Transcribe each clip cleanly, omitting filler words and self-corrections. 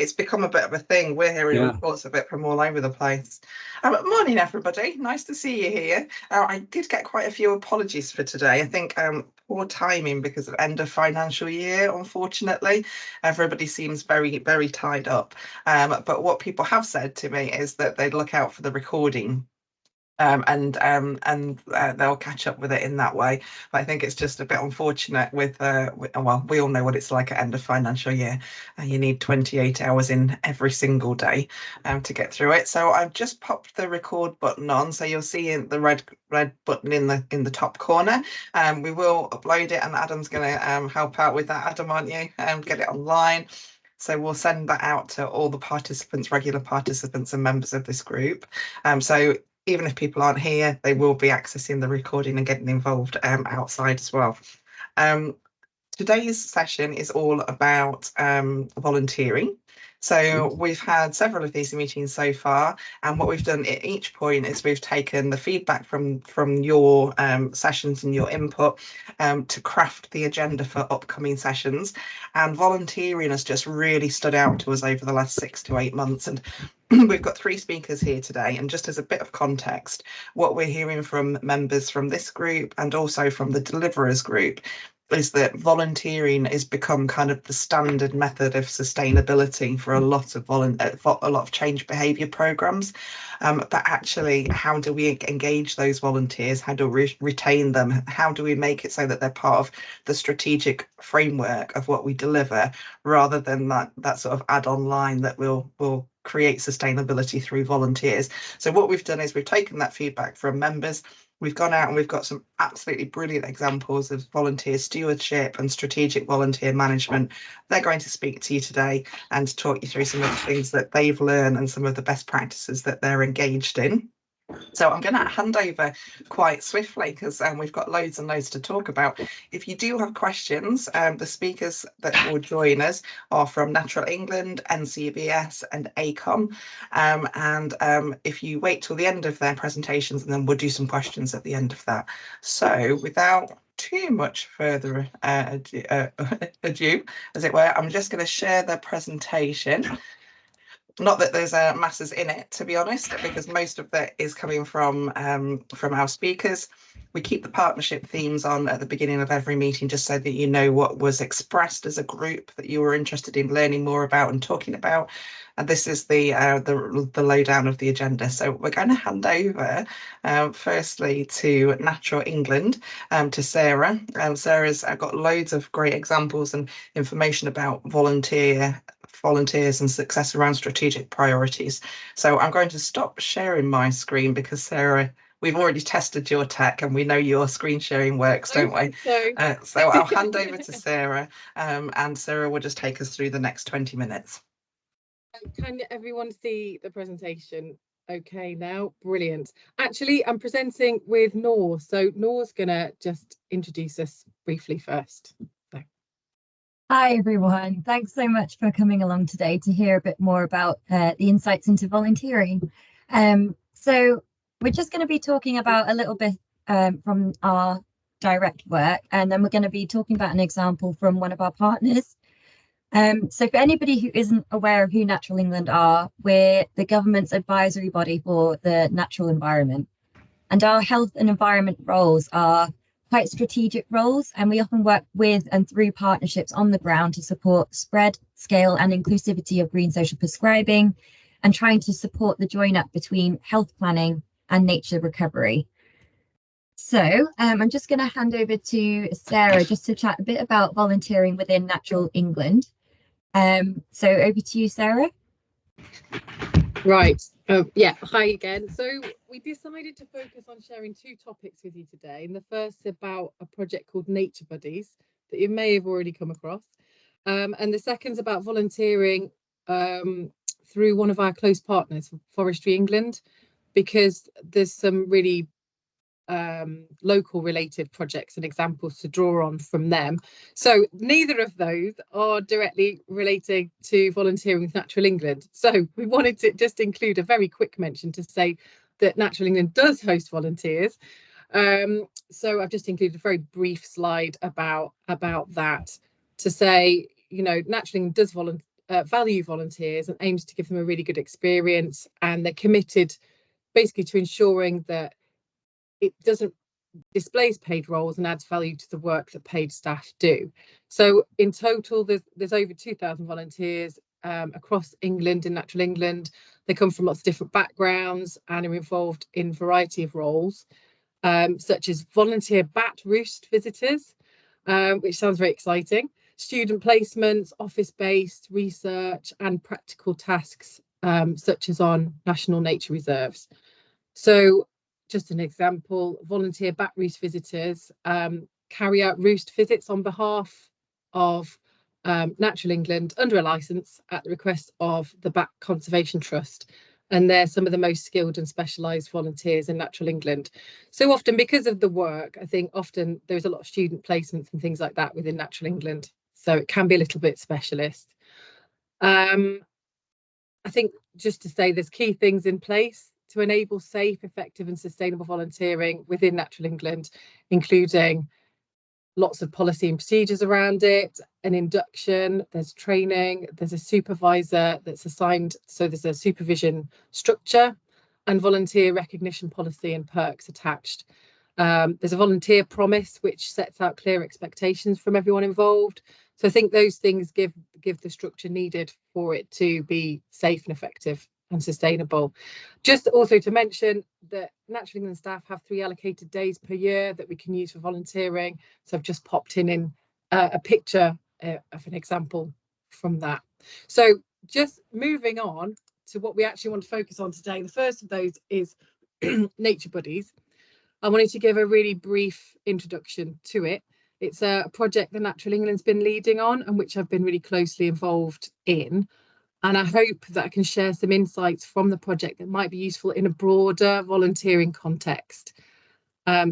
it's become a bit of a thing. We're hearing reports of it from all over the place. Morning, everybody. Nice to see you here. I did get quite a few apologies for today. I think poor timing because of end of financial year, unfortunately. Everybody seems very, very tied up. But what people have said to me is that they'd look out for the recording. And they'll catch up with it in that way. But I think it's just a bit unfortunate with well, we all know what it's like at end of financial year. You need 28 hours in every single day to get through it. So I've just popped the record button on, so you'll see the red button in the top corner. We will upload it, and Adam's going to help out with that. Adam, aren't you? Get it online. So we'll send that out to all the participants, regular participants and members of this group. So even if people aren't here, they will be accessing the recording and getting involved outside as well. Today's session is all about volunteering. So we've had several of these meetings so far, and what we've done at each point is we've taken the feedback from your sessions and your input to craft the agenda for upcoming sessions. And volunteering has just really stood out to us over the last 6 to 8 months. And we've got 3 speakers here today, and just as a bit of context, what we're hearing from members from this group and also from the deliverers group is that volunteering has become kind of the standard method of sustainability for a lot of change behaviour programmes. But actually, how do we engage those volunteers? How do we retain them? How do we make it so that they're part of the strategic framework of what we deliver, rather than that sort of add-on line that will create sustainability through volunteers? So what we've done is we've taken that feedback from members. We've gone out and we've got some absolutely brilliant examples of volunteer stewardship and strategic volunteer management. They're going to speak to you today and talk you through some of the things that they've learned and some of the best practices that they're engaged in. So I'm going to hand over quite swiftly because we've got loads and loads to talk about. If you do have questions, the speakers that will join us are from Natural England, NCBS and ACOM. And if you wait till the end of their presentations, and then we'll do some questions at the end of that. So without too much further ado, as it were, I'm just going to share the presentation. Not that there's masses in it, to be honest, because most of that is coming from our speakers. We keep the partnership themes on at the beginning of every meeting, just so that you know what was expressed as a group that you were interested in learning more about and talking about. And this is the lowdown of the agenda. So we're going to hand over firstly to Natural England, to Sarah. Sarah's got loads of great examples and information about volunteers and success around strategic priorities. So I'm going to stop sharing my screen because Sarah, we've already tested your tech and we know your screen sharing works, don't we? So I'll hand over to Sarah, and Sarah will just take us through the next 20 minutes. Can everyone see the presentation okay now? Brilliant. Actually, I'm presenting with Noor, so Noor's gonna just introduce us briefly first. Hi everyone, thanks so much for coming along today to hear a bit more about the insights into volunteering. So we're just going to be talking about a little bit from our direct work, and then we're going to be talking about an example from one of our partners. So for anybody who isn't aware of who Natural England are, we're the government's advisory body for the natural environment, and our health and environment roles are quite strategic roles, and we often work with and through partnerships on the ground to support spread, scale and inclusivity of green social prescribing, and trying to support the join up between health planning and nature recovery. So I'm just going to hand over to Sarah just to chat a bit about volunteering within Natural England. So over to you, Sarah. Right. Yeah. Hi again. So we decided to focus on sharing 2 topics with you today. And the first is about a project called Nature Buddies that you may have already come across. And the second's about volunteering through one of our close partners, Forestry England, because there's some really local related projects and examples to draw on from them. So neither of those are directly related to volunteering with Natural England. So we wanted to just include a very quick mention to say that Natural England does host volunteers. So I've just included a very brief slide about that to say, you know, Natural England does value volunteers and aims to give them a really good experience, and they're committed basically to ensuring that it doesn't displays paid roles and adds value to the work that paid staff do. So in total, there's over 2,000 volunteers across England, in Natural England. They come from lots of different backgrounds and are involved in a variety of roles, such as volunteer bat roost visitors, which sounds very exciting, student placements, office-based research, and practical tasks, such as on national nature reserves. So just an example, volunteer bat roost visitors carry out roost visits on behalf of Natural England under a licence at the request of the Bat Conservation Trust. And they're some of the most skilled and specialised volunteers in Natural England. So often, because of the work, I think often there's a lot of student placements and things like that within Natural England. So it can be a little bit specialist. I think just to say there's key things in place to enable safe, effective and sustainable volunteering within Natural England, including lots of policy and procedures around it, an induction, there's training, there's a supervisor that's assigned, so there's a supervision structure and volunteer recognition policy and perks attached. There's a volunteer promise which sets out clear expectations from everyone involved. So I think those things give the structure needed for it to be safe and effective and sustainable. Just also to mention that Natural England staff have 3 allocated days per year that we can use for volunteering. So I've just popped in a picture of an example from that. So just moving on to what we actually want to focus on today. The first of those is Nature Buddies. I wanted to give a really brief introduction to it. It's a project that Natural England's been leading on and which I've been really closely involved in. And I hope that I can share some insights from the project that might be useful in a broader volunteering context.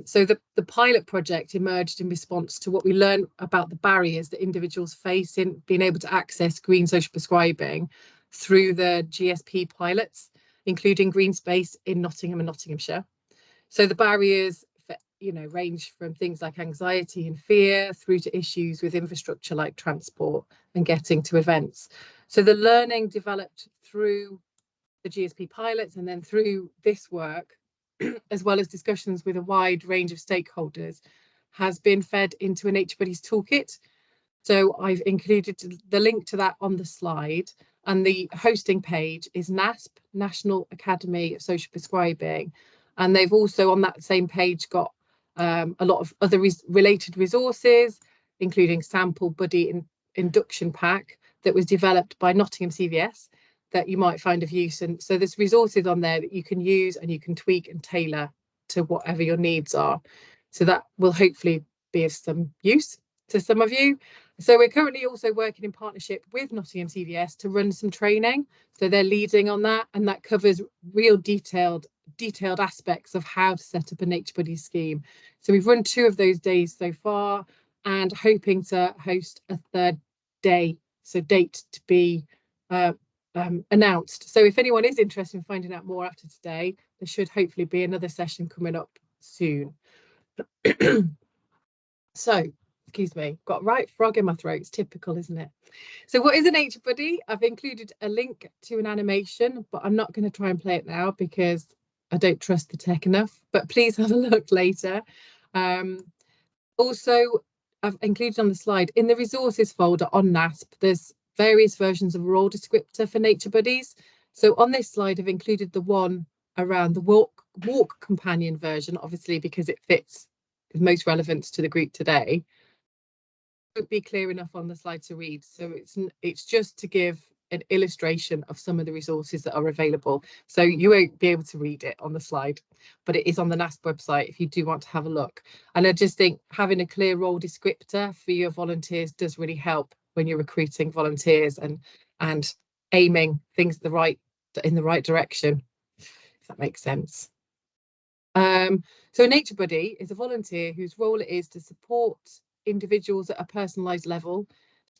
So the pilot project emerged in response to what we learned about the barriers that individuals face in being able to access green social prescribing through the GSP pilots, including Green Space in Nottingham and Nottinghamshire. So the barriers, range from things like anxiety and fear through to issues with infrastructure like transport and getting to events. So the learning developed through the GSP pilots and then through this work, as well as discussions with a wide range of stakeholders, has been fed into a Nature Buddies toolkit. So I've included the link to that on the slide, and the hosting page is NASP, National Academy of Social Prescribing. And they've also on that same page got a lot of other related resources, including sample buddy induction pack that was developed by Nottingham CVS that you might find of use. And so there's resources on there that you can use and you can tweak and tailor to whatever your needs are. So that will hopefully be of some use to some of you. So we're currently also working in partnership with Nottingham CVS to run some training. So they're leading on that, and that covers real detailed aspects of how to set up a Nature Buddies scheme. So we've run 2 of those days so far and hoping to host a 3rd day, so date to be announced. So if anyone is interested in finding out more after today, there should hopefully be another session coming up soon. So, excuse me, got a right frog in my throat. It's typical, isn't it? So what is a Nature Buddy? I've included a link to an animation, but I'm not going to try and play it now because I don't trust the tech enough, but please have a look later. Also, I've included on the slide in the resources folder on NASP, there's various versions of a role descriptor for Nature Buddies. So on this slide, I've included the one around the walk companion version, obviously, because it fits with most relevance to the group today. It won't be clear enough on the slide to read. So it's just to give an illustration of some of the resources that are available. So you won't be able to read it on the slide, but it is on the NASP website if you do want to have a look. And I just think having a clear role descriptor for your volunteers does really help when you're recruiting volunteers and aiming things in the right direction, if that makes sense. So a Nature Buddy is a volunteer whose role it is to support individuals at a personalised level,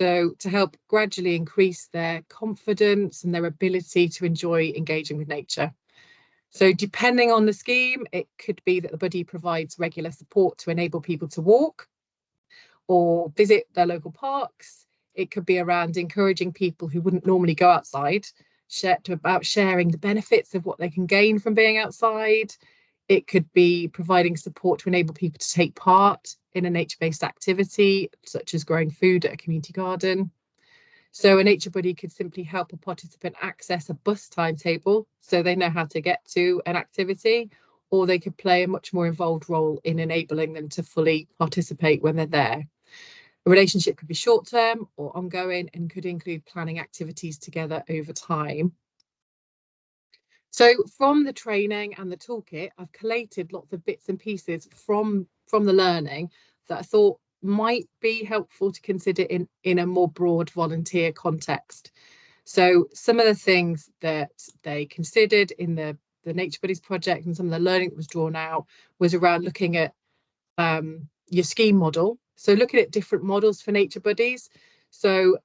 so to help gradually increase their confidence and their ability to enjoy engaging with nature. So depending on the scheme, it could be that the buddy provides regular support to enable people to walk or visit their local parks. it could be around encouraging people who wouldn't normally go outside, about sharing the benefits of what they can gain from being outside. It could be providing support to enable people to take part in a nature-based activity, such as growing food at a community garden. So a nature buddy could simply help a participant access a bus timetable so they know how to get to an activity, or they could play a much more involved role in enabling them to fully participate when they're there. A relationship could be short-term or ongoing and could include planning activities together over time. So from the training and the toolkit, I've collated lots of bits and pieces from the learning that I thought might be helpful to consider in a more broad volunteer context. So some of the things that they considered in the Nature Buddies project and some of the learning that was drawn out was around looking at your scheme model. So looking at different models for Nature Buddies. So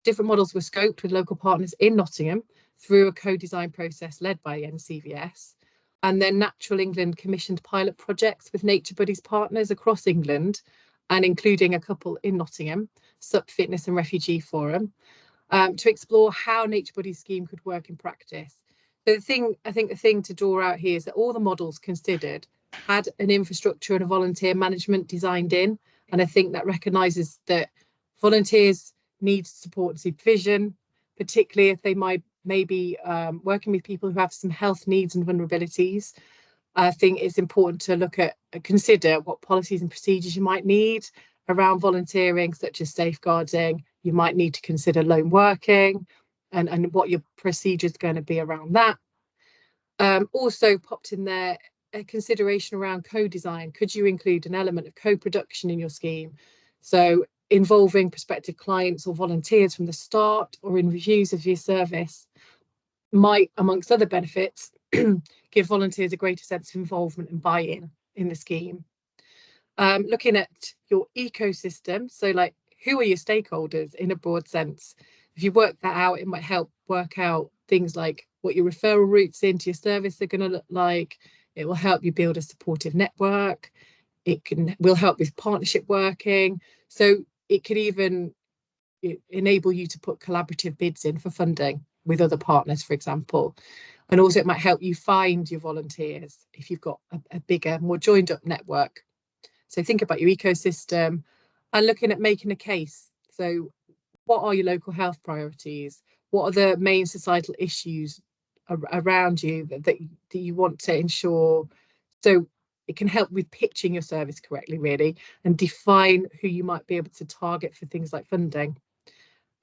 different models were scoped with local partners in Nottingham through a co-design process led by NCVS. And then Natural England commissioned pilot projects with Nature Buddies partners across England, and including a couple in Nottingham, SUP Fitness and Refugee Forum, to explore how Nature Buddies scheme could work in practice. So I think the thing to draw out here is that all the models considered had an infrastructure and a volunteer management designed in. And I think that recognises that volunteers need support and supervision, particularly if they may be working with people who have some health needs and vulnerabilities. I think it's important to consider what policies and procedures you might need around volunteering, such as safeguarding. You might need to consider lone working and what your procedure is going to be around that. Also popped in there a consideration around co-design. Could you include an element of co-production in your scheme? So involving prospective clients or volunteers from the start or in reviews of your service might, amongst other benefits, give volunteers a greater sense of involvement and buy-in in the scheme. Looking at your ecosystem, so like who are your stakeholders in a broad sense? If you work that out, it might help work out things like what your referral routes into your service are going to look like. It will help you build a supportive network. Will help with partnership working. So it could even enable you to put collaborative bids in for funding with other partners, for example. And also it might help you find your volunteers if you've got a bigger, more joined up network. So think about your ecosystem and looking at making a case. So what are your local health priorities? What are the main societal issues around you that you want to ensure? So it can help with pitching your service correctly, really, and define who you might be able to target for things like funding.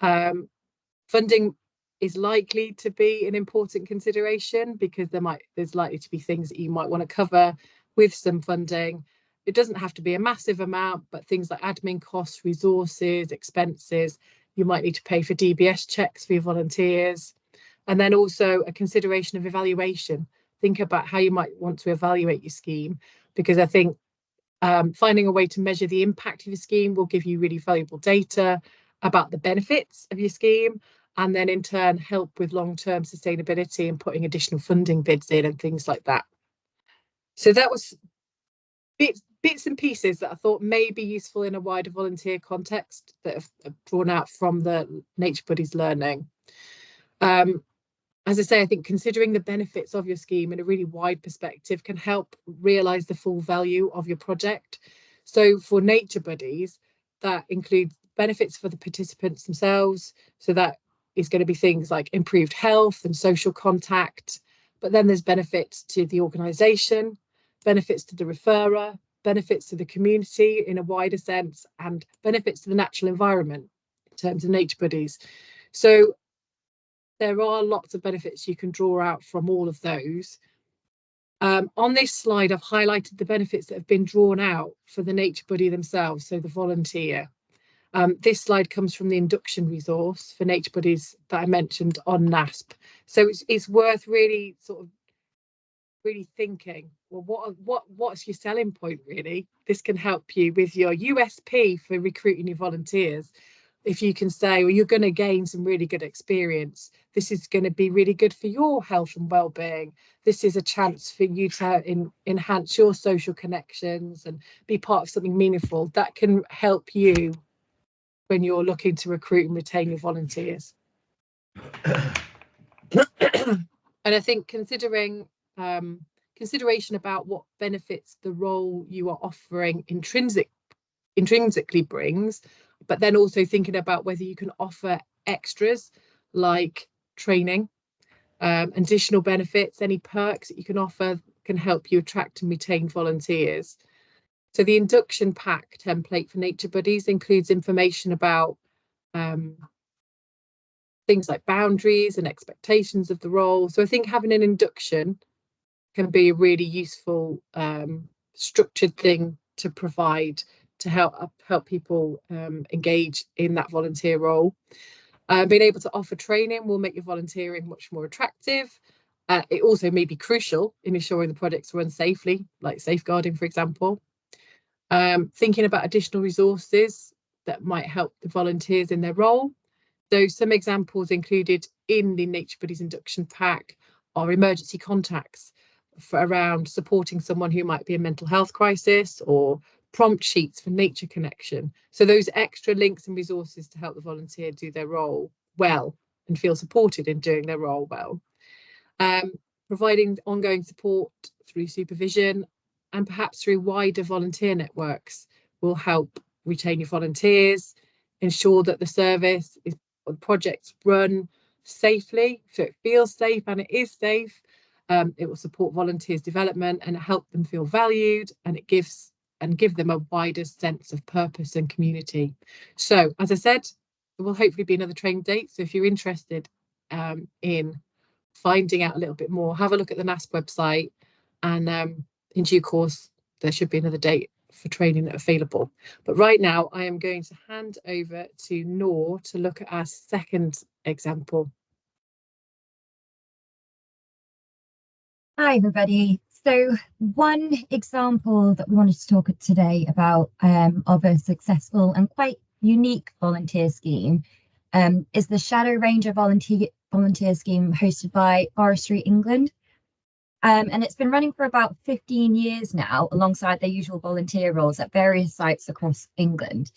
Funding is likely to be an important consideration because there's likely to be things that you might want to cover with some funding. It doesn't have to be a massive amount, but things like admin costs, resources, expenses, you might need to pay for DBS checks for your volunteers. And then also a consideration of evaluation. Think about how you might want to evaluate your scheme, because I think finding a way to measure the impact of your scheme will give you really valuable data about the benefits of your scheme, and then in turn help with long-term sustainability and putting additional funding bids in and things like that. So that was bits and pieces that I thought may be useful in a wider volunteer context that have drawn out from the Nature Buddies learning. As I say, I think considering the benefits of your scheme in a really wide perspective can help realise the full value of your project. So for Nature Buddies, that includes benefits for the participants themselves. So that is going to be things like improved health and social contact. But then there's benefits to the organisation, benefits to the referrer, benefits to the community in a wider sense, and benefits to the natural environment in terms of Nature Buddies. So there are lots of benefits you can draw out from all of those. On this slide, I've highlighted the benefits that have been drawn out for the Nature Buddy themselves, so the volunteer. This slide comes from the induction resource for Nature Buddies that I mentioned on NASP. So it's worth really thinking, well, what's your selling point really? This can help you with your USP for recruiting your volunteers. If you can say, well, you're going to gain some really good experience. This is going to be really good for your health and well-being. This is a chance for you to enhance your social connections and be part of something meaningful. That can help you when you're looking to recruit and retain your volunteers. And I think consideration about what benefits the role you are offering intrinsically brings, but then also thinking about whether you can offer extras like training, additional benefits, any perks that you can offer can help you attract and retain volunteers. So the induction pack template for Nature Buddies includes information about things like boundaries and expectations of the role. So I think having an induction can be a really useful structured thing to provide to help people engage in that volunteer role. Being able to offer training will make your volunteering much more attractive. It also may be crucial in ensuring the projects run safely, like safeguarding, for example. Thinking about additional resources that might help the volunteers in their role. So some examples included in the Nature Buddies induction pack are emergency contacts for around supporting someone who might be in a mental health crisis, or prompt sheets for nature connection. So those extra links and resources to help the volunteer do their role well and feel supported in doing their role well. Providing ongoing support through supervision and perhaps through wider volunteer networks will help retain your volunteers, ensure that the service is projects run safely, so it feels safe and it is safe. It will support volunteers' development and help them feel valued, and it give them a wider sense of purpose and community. So, as I said, there will hopefully be another training date. So if you're interested in finding out a little bit more, have a look at the NASP website, and in due course, there should be another date for training available. But right now, I am going to hand over to Noor to look at our second example. Hi, everybody. So one example that we wanted to talk today about of a successful and quite unique volunteer scheme is the Shadow Ranger volunteer scheme hosted by Forestry England. And it's been running for about 15 years now, alongside their usual volunteer roles at various sites across England.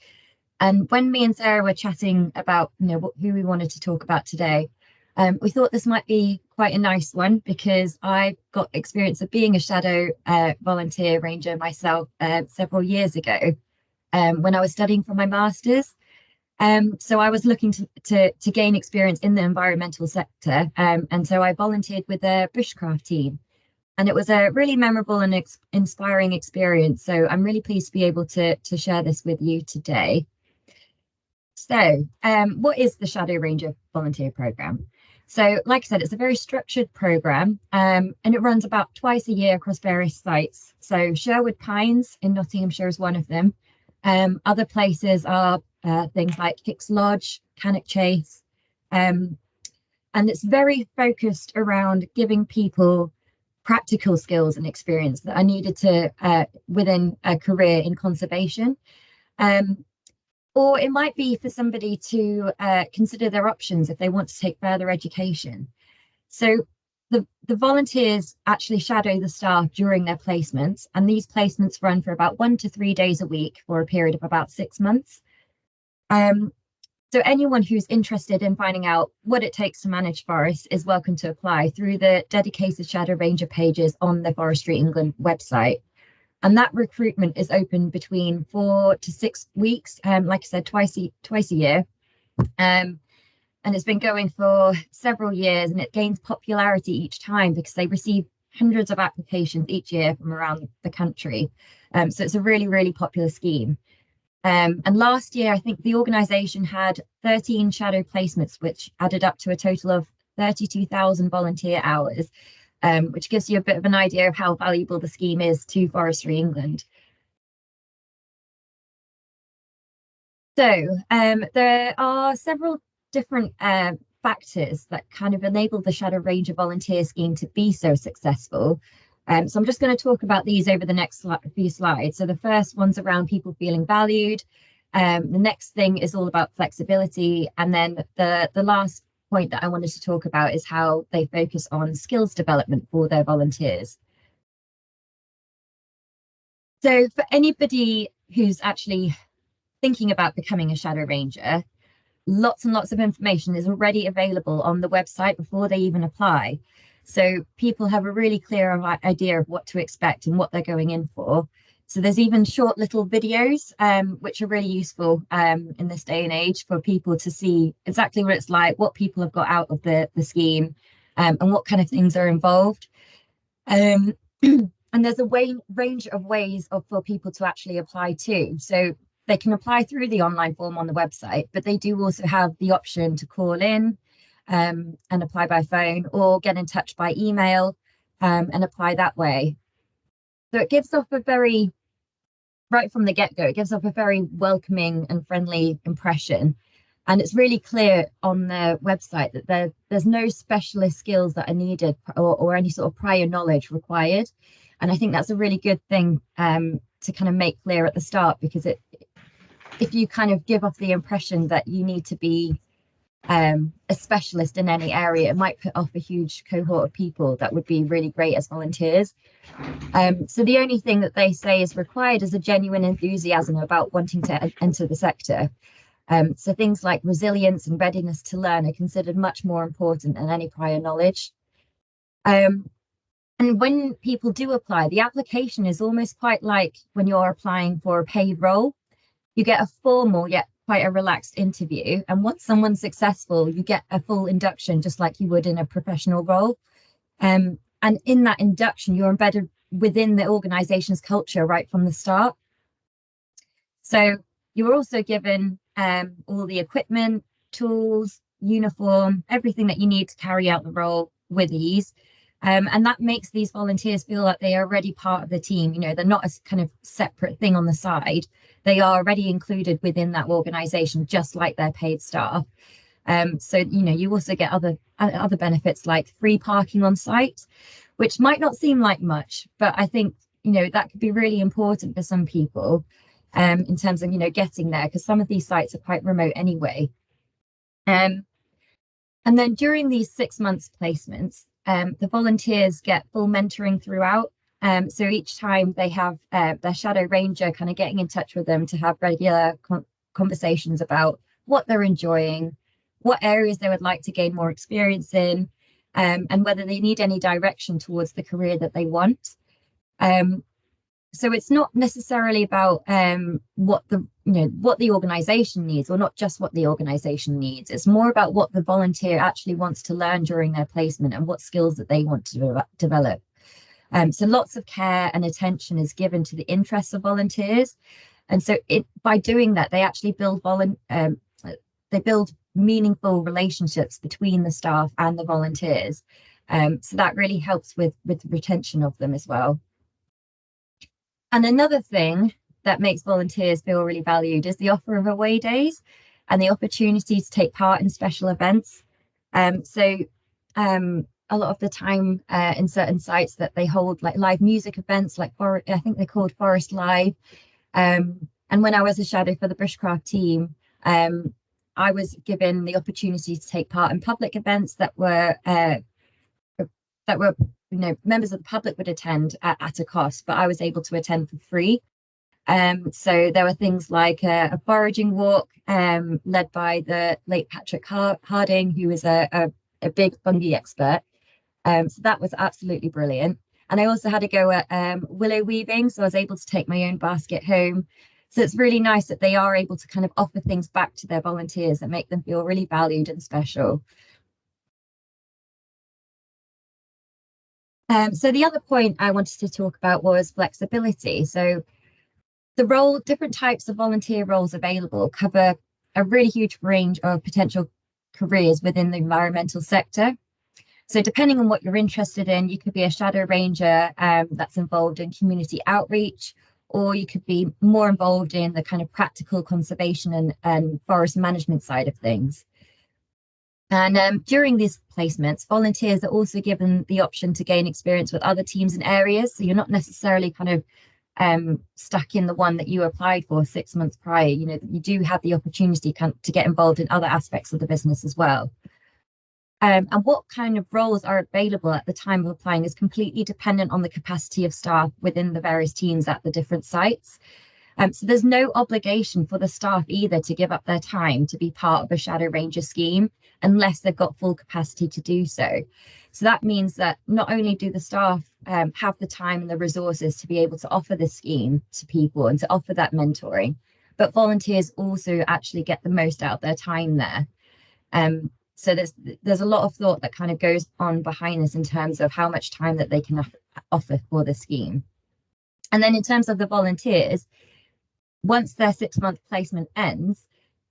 And when me and Sarah were chatting about, who we wanted to talk about today, we thought this might be quite a nice one, because I got experience of being a shadow volunteer ranger myself several years ago when I was studying for my master's. So I was looking to gain experience in the environmental sector, and so I volunteered with a bushcraft team. And it was a really memorable and inspiring experience. So I'm really pleased to be able to share this with you today. So what is the Shadow Ranger volunteer program? So like I said, it's a very structured program, and it runs about twice a year across various sites. So Sherwood Pines in Nottinghamshire is one of them. Other places are things like Hicks Lodge, Cannock Chase, and it's very focused around giving people practical skills and experience that are needed to within a career in conservation. Or it might be for somebody to consider their options if they want to take further education. So the volunteers actually shadow the staff during their placements, and these placements run for about 1 to 3 days a week for a period of about 6 months. So anyone who's interested in finding out what it takes to manage forests is welcome to apply through the dedicated Shadow Ranger pages on the Forestry England website. And that recruitment is open between 4 to 6 weeks, like I said, twice a year. And it's been going for several years, and it gains popularity each time because they receive hundreds of applications each year from around the country. So it's a really, really popular scheme. And last year, I think the organisation had 13 shadow placements, which added up to a total of 32,000 volunteer hours, which gives you a bit of an idea of how valuable the scheme is to Forestry England. So there are several different factors that kind of enable the Shadow Ranger volunteer scheme to be so successful. So I'm just going to talk about these over the next few slides. So the first one's around people feeling valued. The next thing is all about flexibility. And then the last point that I wanted to talk about is how they focus on skills development for their volunteers. So for anybody who's actually thinking about becoming a Shadow Ranger, lots and lots of information is already available on the website before they even apply. So people have a really clear idea of what to expect and what they're going in for. So there's even short little videos, which are really useful in this day and age for people to see exactly what it's like, what people have got out of the scheme, and what kind of things are involved. And there's a range of ways for people to actually apply too. So they can apply through the online form on the website, but they do also have the option to call in and apply by phone, or get in touch by email and apply that way. So it gives off a very, right from the get-go, it gives off a very welcoming and friendly impression. And it's really clear on the website that there's no specialist skills that are needed, or any sort of prior knowledge required. And I think that's a really good thing to kind of make clear at the start, because if you kind of give off the impression that you need to be a specialist in any area, it might put off a huge cohort of people that would be really great as volunteers. So the only thing that they say is required is a genuine enthusiasm about wanting to enter the sector. So things like resilience and readiness to learn are considered much more important than any prior knowledge. And when people do apply, the application is almost quite like when you're applying for a paid role. You get a formal yet quite a relaxed interview, and once someone's successful, you get a full induction just like you would in a professional role. And in that induction, you're embedded within the organization's culture right from the start. So you're also given all the equipment, tools, uniform, everything that you need to carry out the role with ease. And that makes these volunteers feel like they are already part of the team. You know, they're not a kind of separate thing on the side. They are already included within that organization, just like their paid staff. So, you know, you also get other benefits like free parking on site, which might not seem like much, but I think, you know, that could be really important for some people in terms of, you know, getting there, because some of these sites are quite remote anyway. And then during these 6 months placements, the volunteers get full mentoring throughout. So each time they have their Shadow Ranger kind of getting in touch with them to have regular conversations about what they're enjoying, what areas they would like to gain more experience in, and whether they need any direction towards the career that they want. So it's not necessarily about what the organization needs, or not just what the organization needs. It's more about what the volunteer actually wants to learn during their placement and what skills that they want to develop. So lots of care and attention is given to the interests of volunteers. And so by doing that, they actually build meaningful relationships between the staff and the volunteers. So that really helps with retention of them as well. And another thing that makes volunteers feel really valued is the offer of away days and the opportunity to take part in special events. So a lot of the time in certain sites that they hold like live music events, like I think they're called Forest Live. And when I was a shadow for the bushcraft team, I was given the opportunity to take part in public events that were you know, members of the public would attend at a cost, but I was able to attend for free. So there were things like a foraging walk led by the late Patrick Harding, who was a big fungi expert. So that was absolutely brilliant. And I also had to go at willow weaving, so I was able to take my own basket home. So it's really nice that they are able to kind of offer things back to their volunteers that make them feel really valued and special. So the other point I wanted to talk about was flexibility. So different types of volunteer roles available cover a really huge range of potential careers within the environmental sector. So depending on what you're interested in, you could be a Shadow Ranger that's involved in community outreach, or you could be more involved in the kind of practical conservation and forest management side of things. And during these placements, volunteers are also given the option to gain experience with other teams and areas. So you're not necessarily kind of stuck in the one that you applied for 6 months prior. You know, you do have the opportunity to get involved in other aspects of the business as well. And what kind of roles are available at the time of applying is completely dependent on the capacity of staff within the various teams at the different sites. So there's no obligation for the staff either to give up their time to be part of a Shadow Ranger scheme unless they've got full capacity to do so. So that means that not only do the staff have the time and the resources to be able to offer this scheme to people and to offer that mentoring, but volunteers also actually get the most out of their time there. So there's a lot of thought that kind of goes on behind this in terms of how much time that they can offer for the scheme. And then in terms of the volunteers, once their 6-month placement ends,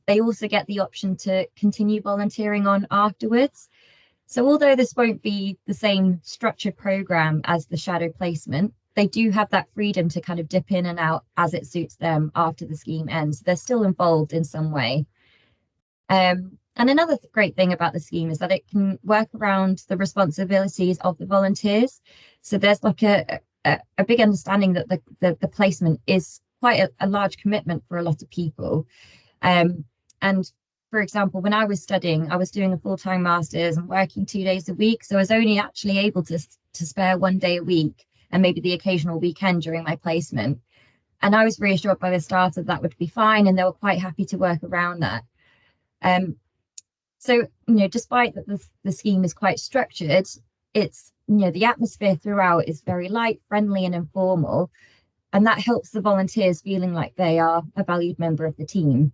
they also get the option to continue volunteering on afterwards. So although this won't be the same structured program as the shadow placement, they do have that freedom to kind of dip in and out as it suits them after the scheme ends. They're still involved in some way. And another great thing about the scheme is that it can work around the responsibilities of the volunteers. So there's like a big understanding that the placement is quite a large commitment for a lot of people. And for example, when I was studying, I was doing a full-time master's and working 2 days a week. So I was only actually able to spare 1 day a week and maybe the occasional weekend during my placement. And I was reassured by the staff that that would be fine, and they were quite happy to work around that. So, despite that the scheme is quite structured, it's, the atmosphere throughout is very light, friendly and informal. And that helps the volunteers feeling like they are a valued member of the team.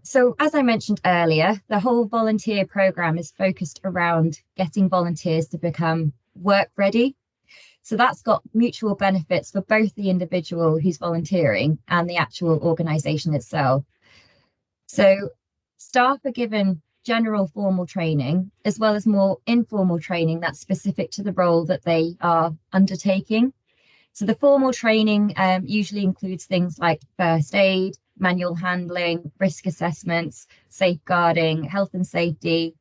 So as I mentioned earlier, the whole volunteer program is focused around getting volunteers to become work ready. So that's got mutual benefits for both the individual who's volunteering and the actual organisation itself. So staff are given general formal training, as well as more informal training that's specific to the role that they are undertaking. So the formal training usually includes things like first aid, manual handling, risk assessments, safeguarding, health and safety,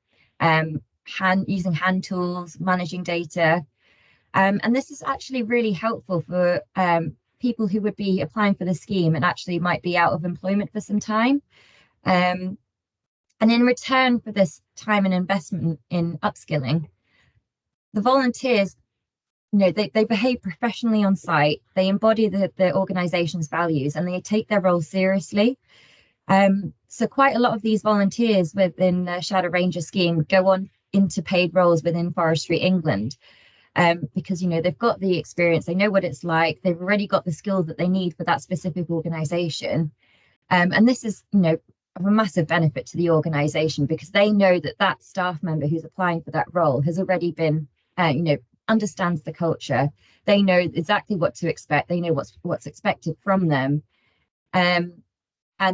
using hand tools, managing data. And this is actually really helpful for people who would be applying for the scheme and actually might be out of employment for some time. And in return for this time and investment in upskilling, the volunteers, they behave professionally on site, they embody the organization's values, and they take their role seriously. So quite a lot of these volunteers within the Shadow Ranger scheme go on into paid roles within Forestry England, because they've got the experience, they know what it's like, they've already got the skills that they need for that specific organization. And this is of a massive benefit to the organization, because they know that staff member who's applying for that role has already been understands the culture. They know exactly what to expect. They know what's expected from them, and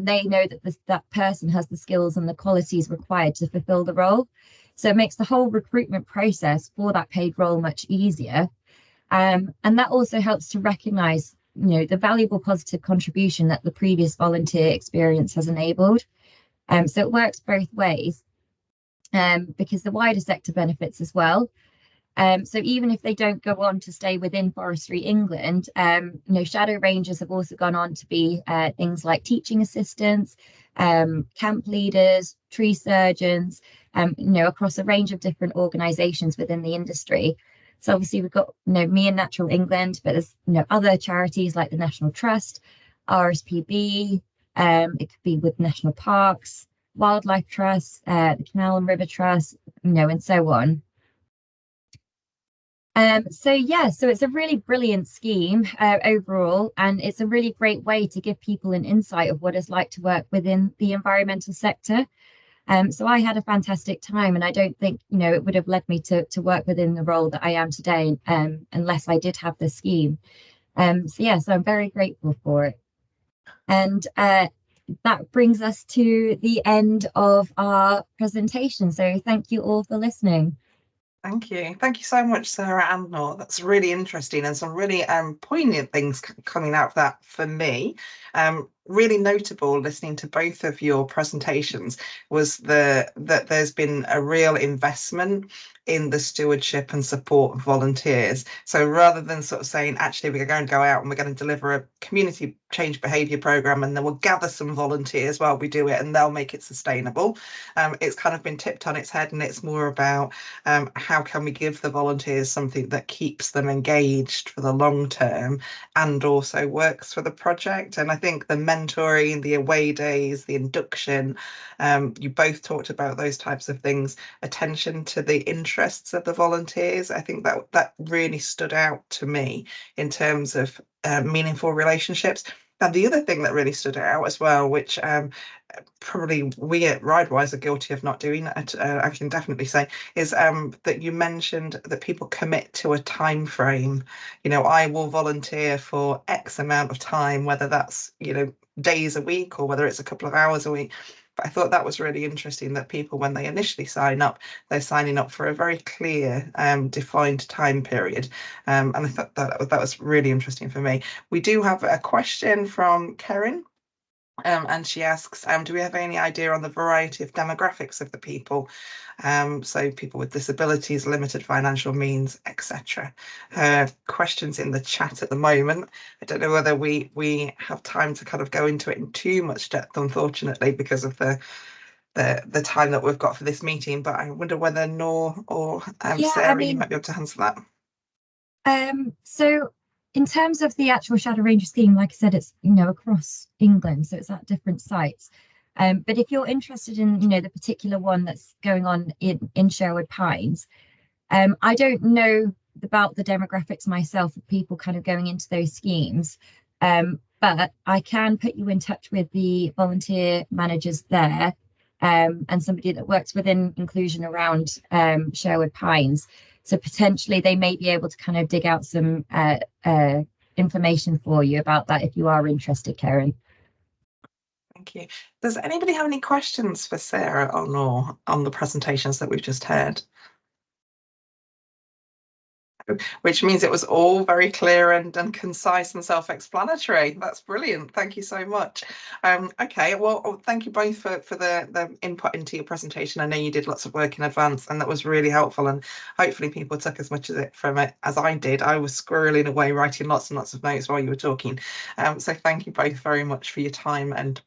they know that that person has the skills and the qualities required to fulfill the role. So it makes the whole recruitment process for that paid role much easier, and that also helps to recognise the valuable positive contribution that the previous volunteer experience has enabled. So it works both ways, because the wider sector benefits as well. So even if they don't go on to stay within Forestry England, Shadow Rangers have also gone on to be things like teaching assistants, camp leaders, tree surgeons, across a range of different organisations within the industry. So obviously we've got Me and Natural England, but there's other charities like the National Trust, RSPB, it could be with National Parks, Wildlife Trust, the Canal and River Trust, and so on. So it's a really brilliant scheme overall, and it's a really great way to give people an insight of what it's like to work within the environmental sector. So I had a fantastic time, and I don't think it would have led me to work within the role that I am today unless I did have the scheme. So I'm very grateful for it. And that brings us to the end of our presentation. So thank you all for listening. Thank you. Thank you so much, Sarah and Noor. That's really interesting, and some really poignant things coming out of that for me. really notable listening to both of your presentations was that there's been a real investment in the stewardship and support of volunteers. So rather than sort of saying, actually, we're going to go out and we're going to deliver a community change behaviour programme and then we'll gather some volunteers while we do it and they'll make it sustainable, it's kind of been tipped on its head, and it's more about how can we give the volunteers something that keeps them engaged for the long term and also works for the project. And I think the mentoring, the away days, the induction, you both talked about those types of things, attention to the interests of the volunteers. I think that really stood out to me in terms of meaningful relationships. And the other thing that really stood out as well, which probably we at Ridewise are guilty of not doing, I can definitely say, is that you mentioned that people commit to a time frame. You know, I will volunteer for X amount of time, whether that's, you know, days a week or whether it's a couple of hours a week. But I thought that was really interesting that people, when they initially sign up, they're signing up for a very clear, defined time period. And I thought that was really interesting for me. We do have a question from Karen. And she asks, do we have any idea on the variety of demographics of the people? So people with disabilities, limited financial means, etc. Questions in the chat at the moment. I don't know whether we have time to kind of go into it in too much depth, unfortunately, because of the time that we've got for this meeting. But I wonder whether Noor or Sarah, you might be able to answer that. So in terms of the actual Shadow Ranger scheme, like I said, it's, you know, across England, so it's at different sites. But if you're interested in, you know, the particular one that's going on in Sherwood Pines, I don't know about the demographics myself of people kind of going into those schemes, but I can put you in touch with the volunteer managers there, and somebody that works within inclusion around Sherwood Pines. So potentially they may be able to kind of dig out some information for you about that if you are interested, Karen. Thank you. Does anybody have any questions for Sarah or Noor on the presentations that we've just heard? Which means it was all very clear and concise and self-explanatory. That's brilliant. Thank you so much. Okay, well, thank you both for the input into your presentation. I know you did lots of work in advance, and that was really helpful, and hopefully people took as much from it as I did. I was squirreling away writing lots and lots of notes while you were talking. So thank you both very much for your time and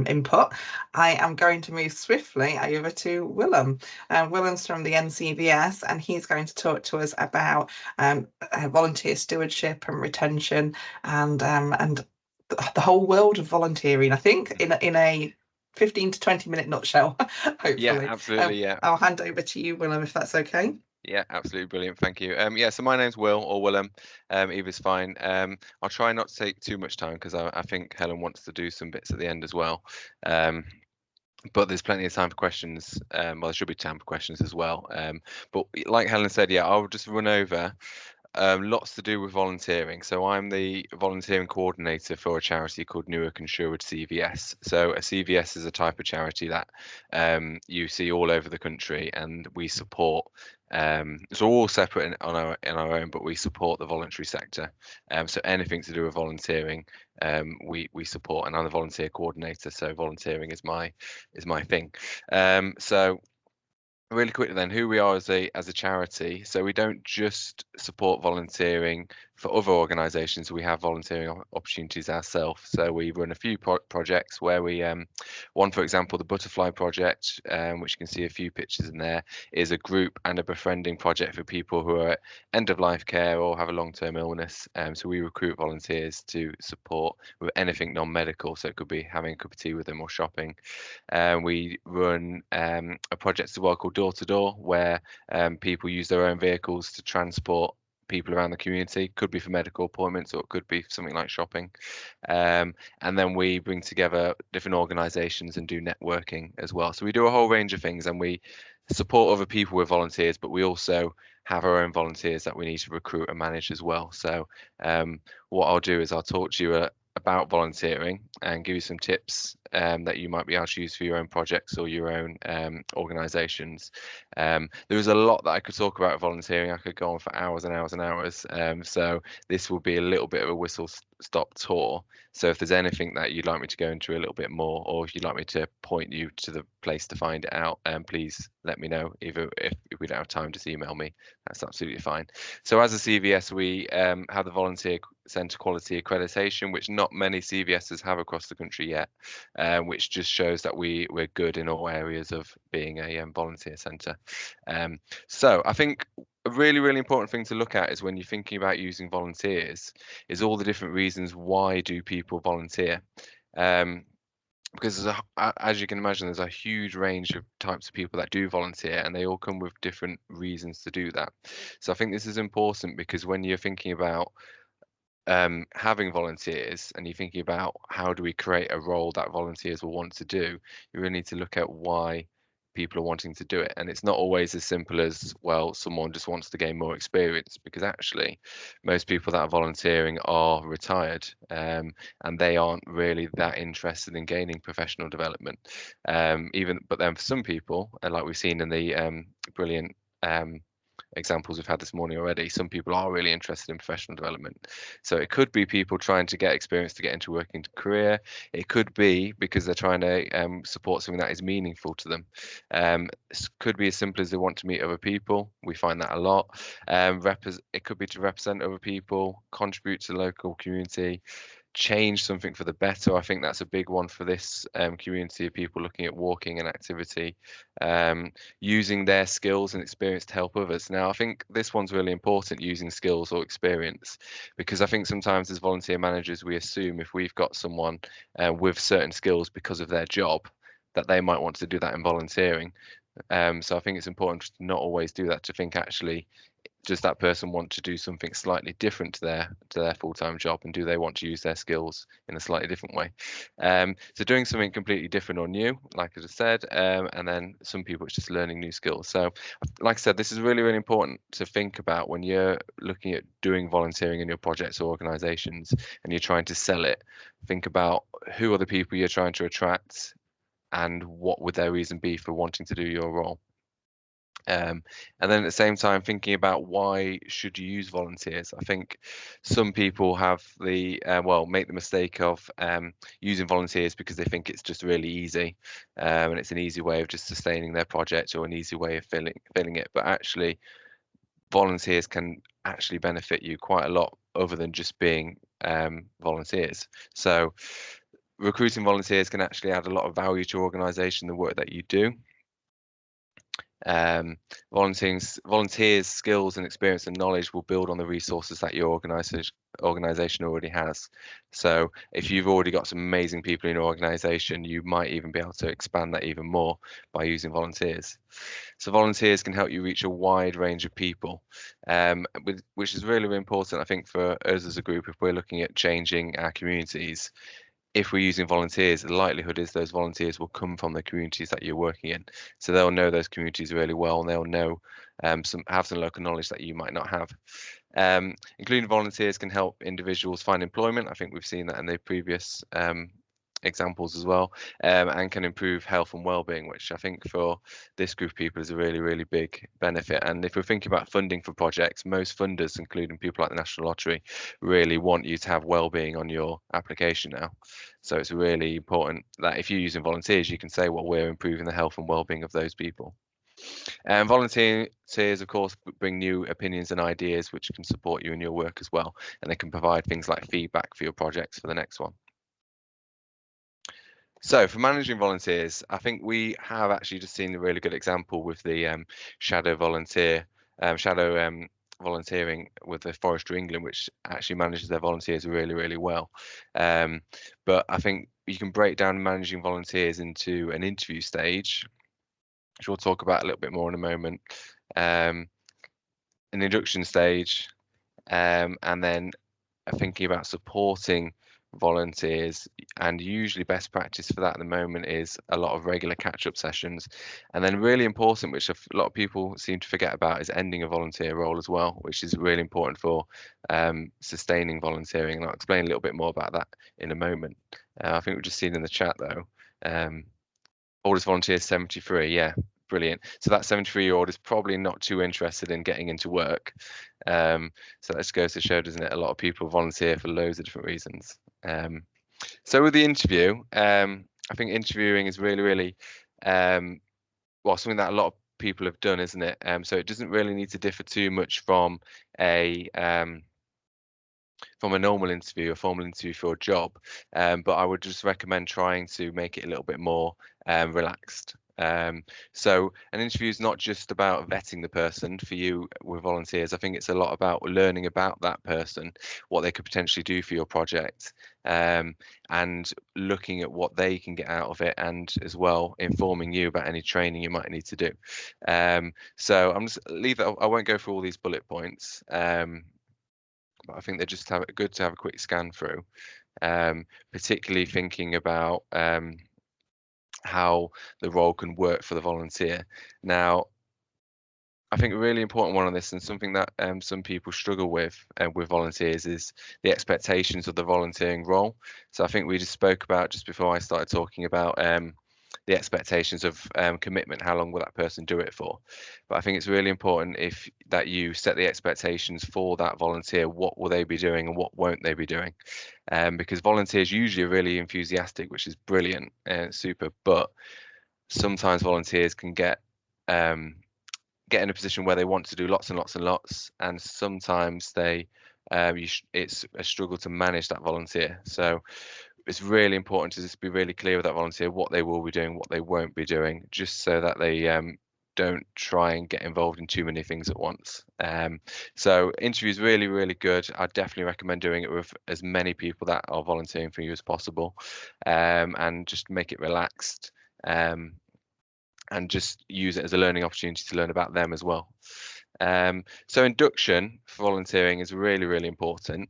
input. I am going to move swiftly over to Willem. Willem's from the NCVS, and he's going to talk to us about volunteer stewardship and retention and the whole world of volunteering, I think, in a 15 to 20-minute nutshell, hopefully. Yeah, absolutely. Yeah. I'll hand over to you, Willem, if that's okay. Yeah, absolutely brilliant. Thank you. Yeah, so my name's Will, or Willem. Either's fine. I'll try not to take too much time because I think Helen wants to do some bits at the end as well. But there's plenty of time for questions. Well, there should be time for questions as well. But like Helen said, yeah, I'll just run over lots to do with volunteering. So I'm the volunteering coordinator for a charity called Newark and Sherwood CVS. So a CVS is a type of charity that you see all over the country, and we support. So all separate in our own, but we support the voluntary sector. So anything to do with volunteering, we support, and I'm the volunteer coordinator. So volunteering is my thing. So really quickly then, who we are as a charity. So we don't just support volunteering for other organisations. We have volunteering opportunities ourselves. So we run a few projects where we, one for example, the Butterfly Project, which you can see a few pictures in there, is a group and a befriending project for people who are at end of life care or have a long-term illness. So we recruit volunteers to support with anything non-medical. So it could be having a cup of tea with them or shopping. We run a project as well called Door to Door, where people use their own vehicles to transport people around the community. Could be for medical appointments, or it could be something like shopping. And then we bring together different organisations and do networking as well. So we do a whole range of things, and we support other people with volunteers, but we also have our own volunteers that we need to recruit and manage as well. So what I'll do is I'll talk to you about volunteering and give you some tips that you might be able to use for your own projects or your own organisations. There is a lot that I could talk about volunteering. I could go on for hours and hours and hours. So this will be a little bit of a whistle-stop tour. So if there's anything that you'd like me to go into a little bit more, or if you'd like me to point you to the place to find it out, please let me know. Either if we don't have time, just email me. That's absolutely fine. So as a CVS, we have the Volunteer Centre Quality Accreditation, which not many CVSs have across the country yet, which just shows that we're good in all areas of being a volunteer centre. So I think a really, really important thing to look at is when you're thinking about using volunteers is all the different reasons why do people volunteer. Because as you can imagine, there's a huge range of types of people that do volunteer, and they all come with different reasons to do that. So I think this is important because when you're thinking about having volunteers and you're thinking about how do we create a role that volunteers will want to do, you really need to look at why people are wanting to do it. And it's not always as simple as, well, someone just wants to gain more experience, because actually most people that are volunteering are retired, and they aren't really that interested in gaining professional development. But then for some people, and like we've seen in the brilliant examples we've had this morning already, some people are really interested in professional development. So it could be people trying to get experience to get into a working career. It could be because they're trying to support something that is meaningful to them. It could be as simple as they want to meet other people. We find that a lot. It could be to represent other people, contribute to the local community, change something for the better. I think that's a big one for this community of people looking at walking and activity, using their skills and experience to help others. Now, I think this one's really important, using skills or experience, because I think sometimes as volunteer managers, we assume if we've got someone with certain skills because of their job, that they might want to do that in volunteering. So I think it's important to not always do that, to think actually, does that person want to do something slightly different to their full-time job, and do they want to use their skills in a slightly different way? So doing something completely different or new, like I just said, and then some people it's just learning new skills. So like I said, this is really, really important to think about when you're looking at doing volunteering in your projects or organizations and you're trying to sell it. Think about who are the people you're trying to attract and what would their reason be for wanting to do your role. And then at the same time, thinking about why should you use volunteers. I think some people have make the mistake of using volunteers because they think it's just really easy, and it's an easy way of just sustaining their project, or an easy way of filling it. But actually, volunteers can actually benefit you quite a lot, other than just being volunteers. So recruiting volunteers can actually add a lot of value to your organisation, the work that you do. Volunteers' skills and experience and knowledge will build on the resources that your organization already has. So if you've already got some amazing people in your organization, you might even be able to expand that even more by using volunteers. So volunteers can help you reach a wide range of people, which is really, really important, I think, for us as a group. If we're looking at changing our communities, if we're using volunteers, the likelihood is those volunteers will come from the communities that you're working in. So they'll know those communities really well, and they'll know have some local knowledge that you might not have. Including volunteers can help individuals find employment. I think we've seen that in the previous examples as well, and can improve health and well-being, which I think for this group of people is a really, really big benefit. And if we're thinking about funding for projects, most funders, including people like the National Lottery, really want you to have well-being on your application now. So it's really important that if you're using volunteers, you can say, well, we're improving the health and well-being of those people. And volunteers, of course, bring new opinions and ideas which can support you in your work as well, and they can provide things like feedback for your projects for the next one. So for managing volunteers, I think we have actually just seen a really good example with the shadow volunteering with the Forestry England, which actually manages their volunteers really, really well. But I think you can break down managing volunteers into an interview stage, which we'll talk about a little bit more in a moment, an induction stage, and then thinking about supporting volunteers. And usually best practice for that at the moment is a lot of regular catch-up sessions, and then really important, which a lot of people seem to forget about, is ending a volunteer role as well, which is really important for sustaining volunteering, and I'll explain a little bit more about that in a moment. I think we've just seen in the chat though, Oldest volunteer is 73. Yeah, brilliant. So that 73-year-old is probably not too interested in getting into work. So that just goes to show, doesn't it? A lot of people volunteer for loads of different reasons. So with the interview, I think interviewing is really, well, something that a lot of people have done, isn't it? So it doesn't really need to differ too much from a normal interview, a formal interview for a job, but I would just recommend trying to make it a little bit more relaxed. So an interview is not just about vetting the person for you with volunteers. I think it's a lot about learning about that person, what they could potentially do for your project, and looking at what they can get out of it, and as well informing you about any training you might need to do. So I'm just leave that. I won't go through all these bullet points. But I think they're just good to have a quick scan through, particularly thinking about how the role can work for the volunteer. Now, I think a really important one on this, and something that some people struggle with volunteers, is the expectations of the volunteering role. So I think we just spoke about, just before I started talking about, the expectations of commitment. How long will that person do it for? But I think it's really important that you set the expectations for that volunteer. What will they be doing and what won't they be doing? Because volunteers usually are really enthusiastic, which is brilliant and super, but sometimes volunteers can get in a position where they want to do lots and lots and lots, and sometimes they it's a struggle to manage that volunteer. So it's really important to just be really clear with that volunteer what they will be doing, what they won't be doing, just so that they don't try and get involved in too many things at once. So interview is really good. I definitely recommend doing it with as many people that are volunteering for you as possible, and just make it relaxed, and just use it as a learning opportunity to learn about them as well. So induction for volunteering is really important.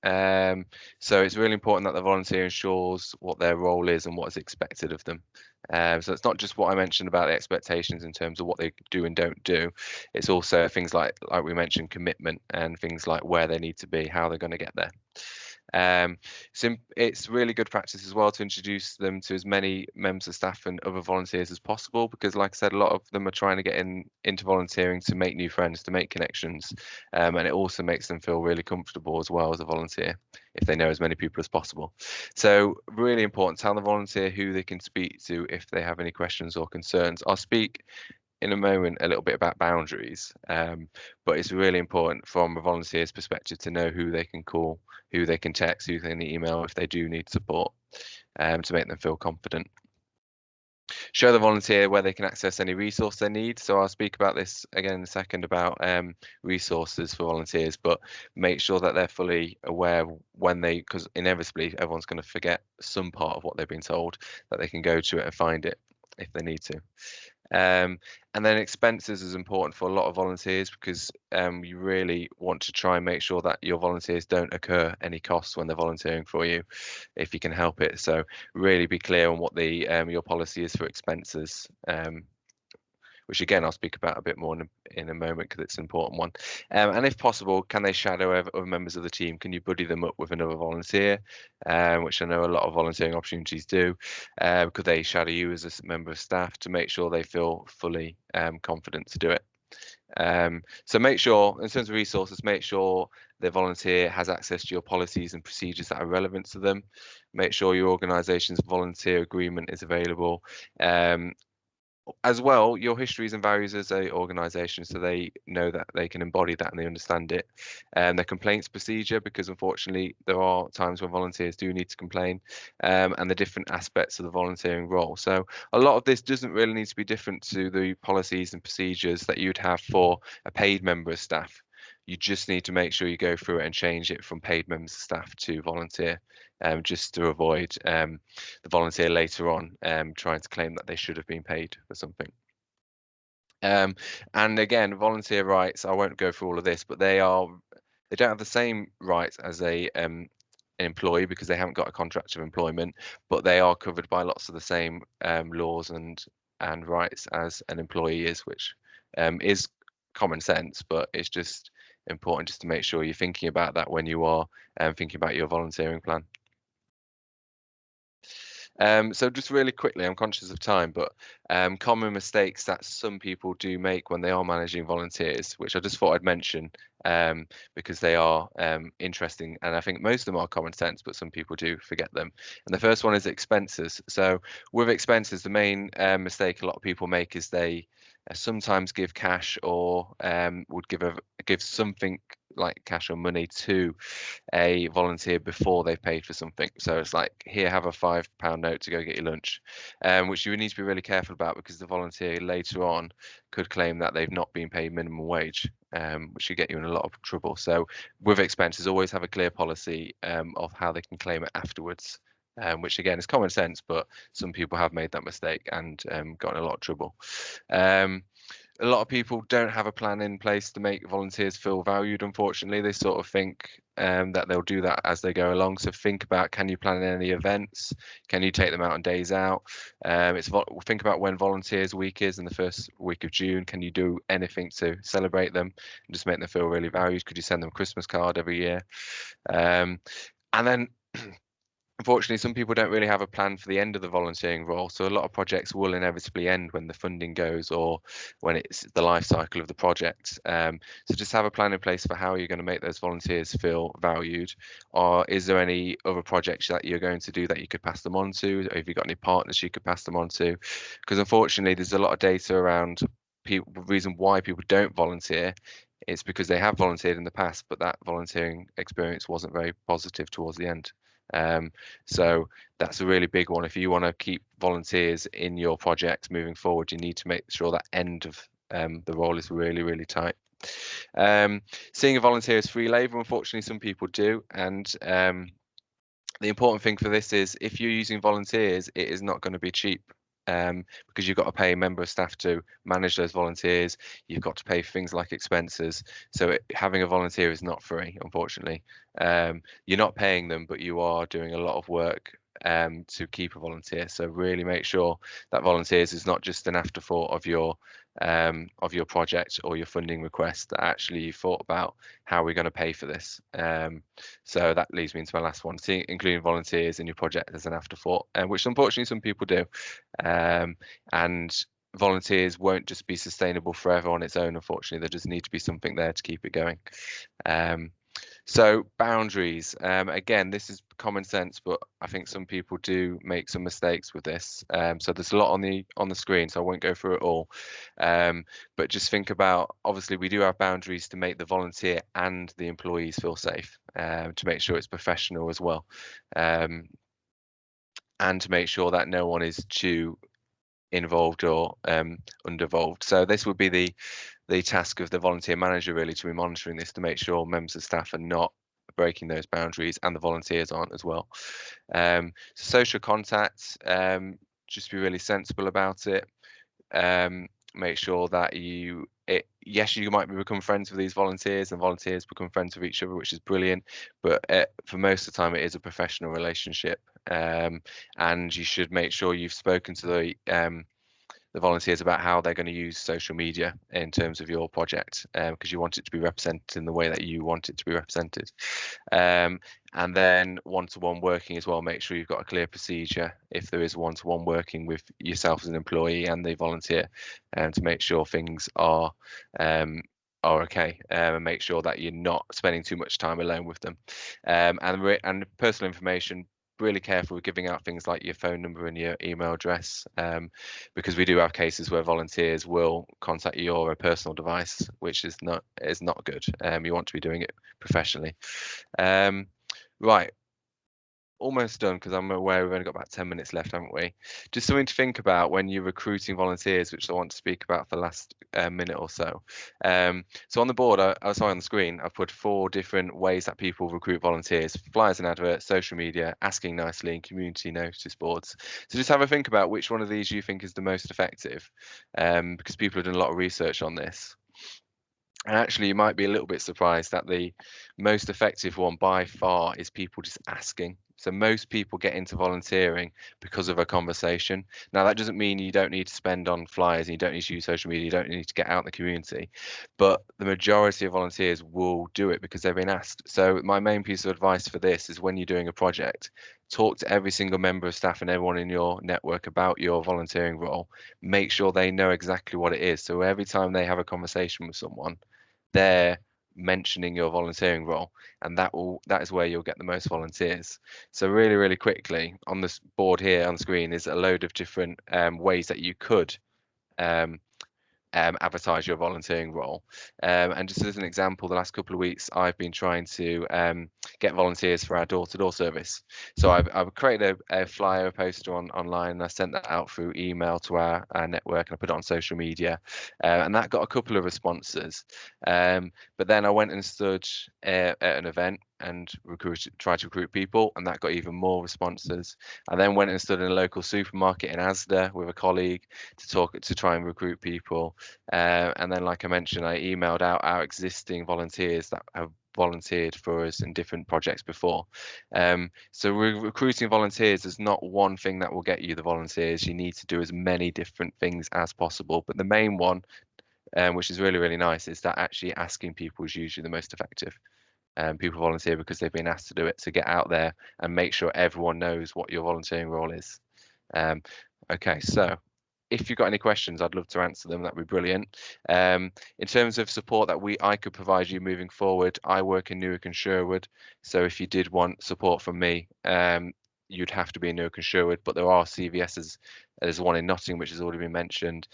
So it's really important that the volunteer ensures what their role is and what is expected of them. So it's not just what I mentioned about the expectations in terms of what they do and don't do. It's also things like we mentioned, commitment, and things like where they need to be, how they're going to get there. So it's really good practice as well to introduce them to as many members of staff and other volunteers as possible, because like I said, a lot of them are trying to get into volunteering to make new friends, to make connections, and it also makes them feel really comfortable as well as a volunteer if they know as many people as possible. So really important, tell the volunteer who they can speak to if they have any questions or concerns. I'll speak in a moment a little bit about boundaries, but it's really important from a volunteer's perspective to know who they can call, who they can text, who they can email if they do need support, to make them feel confident. Show the volunteer where they can access any resource they need. So I'll speak about this again in a second about resources for volunteers, but make sure that they're fully aware when because inevitably everyone's going to forget some part of what they've been told, that they can go to it and find it if they need to. And then expenses is important for a lot of volunteers, because you really want to try and make sure that your volunteers don't incur any costs when they're volunteering for you, if you can help it. So really be clear on what the your policy is for expenses, which again I'll speak about a bit more in a moment, because it's an important one. And if possible, can they shadow other members of the team? Can you buddy them up with another volunteer, which I know a lot of volunteering opportunities do? Could they shadow you as a member of staff to make sure they feel fully confident to do it? So make sure, in terms of resources, make sure the volunteer has access to your policies and procedures that are relevant to them. Make sure your organisation's volunteer agreement is available. As well, your histories and values as a organisation, so they know that they can embody that and they understand it. And the complaints procedure, because unfortunately there are times when volunteers do need to complain, and the different aspects of the volunteering role. So a lot of this doesn't really need to be different to the policies and procedures that you'd have for a paid member of staff. You just need to make sure you go through it and change it from paid members of staff to volunteer, just to avoid the volunteer later on trying to claim that they should have been paid for something. And again, volunteer rights, I won't go through all of this, but they don't have the same rights as an employee, because they haven't got a contract of employment, but they are covered by lots of the same laws and rights as an employee is, which is common sense, but it's just important just to make sure you're thinking about that when you are thinking about your volunteering plan. So just really quickly, I'm conscious of time, but common mistakes that some people do make when they are managing volunteers, which I just thought I'd mention because they are interesting, and I think most of them are common sense, but some people do forget them. And the first one is expenses. So with expenses, the main mistake a lot of people make is they sometimes give cash or would give something like cash or money to a volunteer before they've paid for something. So it's like, here, have a £5 note to go get your lunch, which you need to be really careful about, because the volunteer later on could claim that they've not been paid minimum wage, which could get you in a lot of trouble. So with expenses, always have a clear policy of how they can claim it afterwards. Which again is common sense, but some people have made that mistake and got in a lot of trouble. A lot of people don't have a plan in place to make volunteers feel valued. Unfortunately, they sort of think that they'll do that as they go along. So think about, can you plan any events? Can you take them out on days out? Think about when Volunteers Week is in the first week of June. Can you do anything to celebrate them and just make them feel really valued? Could you send them a Christmas card every year? And then unfortunately, some people don't really have a plan for the end of the volunteering role. So a lot of projects will inevitably end when the funding goes or when it's the life cycle of the project. So just have a plan in place for how you're going to make those volunteers feel valued. Or is there any other projects that you're going to do that you could pass them on to? Or have you got any partners you could pass them on to? Because unfortunately, there's a lot of data around people, the reason why people don't volunteer. It's because they have volunteered in the past, but that volunteering experience wasn't very positive towards the end. So that's a really big one. If you want to keep volunteers in your projects moving forward, you need to make sure that end of the role is really, really tight. Seeing a volunteer as free labour, unfortunately, some people do. And the important thing for this is, if you're using volunteers, it is not going to be cheap. Because you've got to pay a member of staff to manage those volunteers. You've got to pay for things like expenses. So having a volunteer is not free, unfortunately. You're not paying them, but you are doing a lot of work to keep a volunteer. So really make sure that volunteers is not just an afterthought of your project or your funding request, that actually you thought about how we're going to pay for this. So that leads me into my last one, including volunteers in your project as an afterthought, which unfortunately some people do. And volunteers won't just be sustainable forever on its own. Unfortunately, there does need to be something there to keep it going. So boundaries, again, this is common sense, but I think some people do make some mistakes with this. So there's a lot on the screen, so I won't go through it all. But just think about, obviously we do have boundaries to make the volunteer and the employees feel safe, to make sure it's professional as well. And to make sure that no one is too involved or undervolved. So this would be the task of the volunteer manager, really, to be monitoring this to make sure members of staff are not breaking those boundaries and the volunteers aren't as well. Social contacts, just be really sensible about it. Make sure that yes, you might become friends with these volunteers and volunteers become friends with each other, which is brilliant, but for most of the time it is a professional relationship, and you should make sure you've spoken to the volunteers about how they're going to use social media in terms of your project, because you want it to be represented in the way that you want it to be represented. And then one-to-one working as well, make sure you've got a clear procedure if there is one-to-one working with yourself as an employee and the volunteer, to make sure things are okay, and make sure that you're not spending too much time alone with them. And personal information, really careful with giving out things like your phone number and your email address, because we do have cases where volunteers will contact your personal device, which is not good. You want to be doing it professionally. Right, almost done, because I'm aware we've only got about 10 minutes left, haven't we? Just something to think about when you're recruiting volunteers, which I want to speak about for the last minute or so. So on the board, on the screen, I've put 4 different ways that people recruit volunteers: flyers and adverts, social media, asking nicely, and community notice boards. So just have a think about which one of these you think is the most effective, because people have done a lot of research on this. And actually, you might be a little bit surprised that the most effective one by far is people just asking. So most people get into volunteering because of a conversation. Now, that doesn't mean you don't need to spend on flyers and you don't need to use social media, you don't need to get out in the community, but the majority of volunteers will do it because they've been asked. So my main piece of advice for this is, when you're doing a project, talk to every single member of staff and everyone in your network about your volunteering role. Make sure they know exactly what it is. So every time they have a conversation with someone, they're mentioning your volunteering role, and that is where you'll get the most volunteers. So really quickly, on this board here on the screen is a load of different ways that you could advertise your volunteering role. And just as an example, the last couple of weeks I've been trying to get volunteers for our door-to-door service. So I've created a flyer, a poster online, and I sent that out through email to our network, and I put it on social media, and that got a couple of responses. But then I went and stood at an event and tried to recruit people, and that got even more responses. I then went and stood in a local supermarket in Asda with a colleague to try and recruit people. And then, like I mentioned, I emailed out our existing volunteers that have volunteered for us in different projects before. So recruiting volunteers is not one thing that will get you the volunteers. You need to do as many different things as possible. But the main one, which is really nice, is that actually asking people is usually the most effective. People volunteer because they've been asked to do it, to get out there and make sure everyone knows what your volunteering role is. Okay, so if you've got any questions, I'd love to answer them. That'd be brilliant. In terms of support that I could provide you moving forward, I work in Newark and Sherwood. So if you did want support from me, you'd have to be in Newark and Sherwood, but there are CVSs. There's one in Nottingham, which has already been mentioned.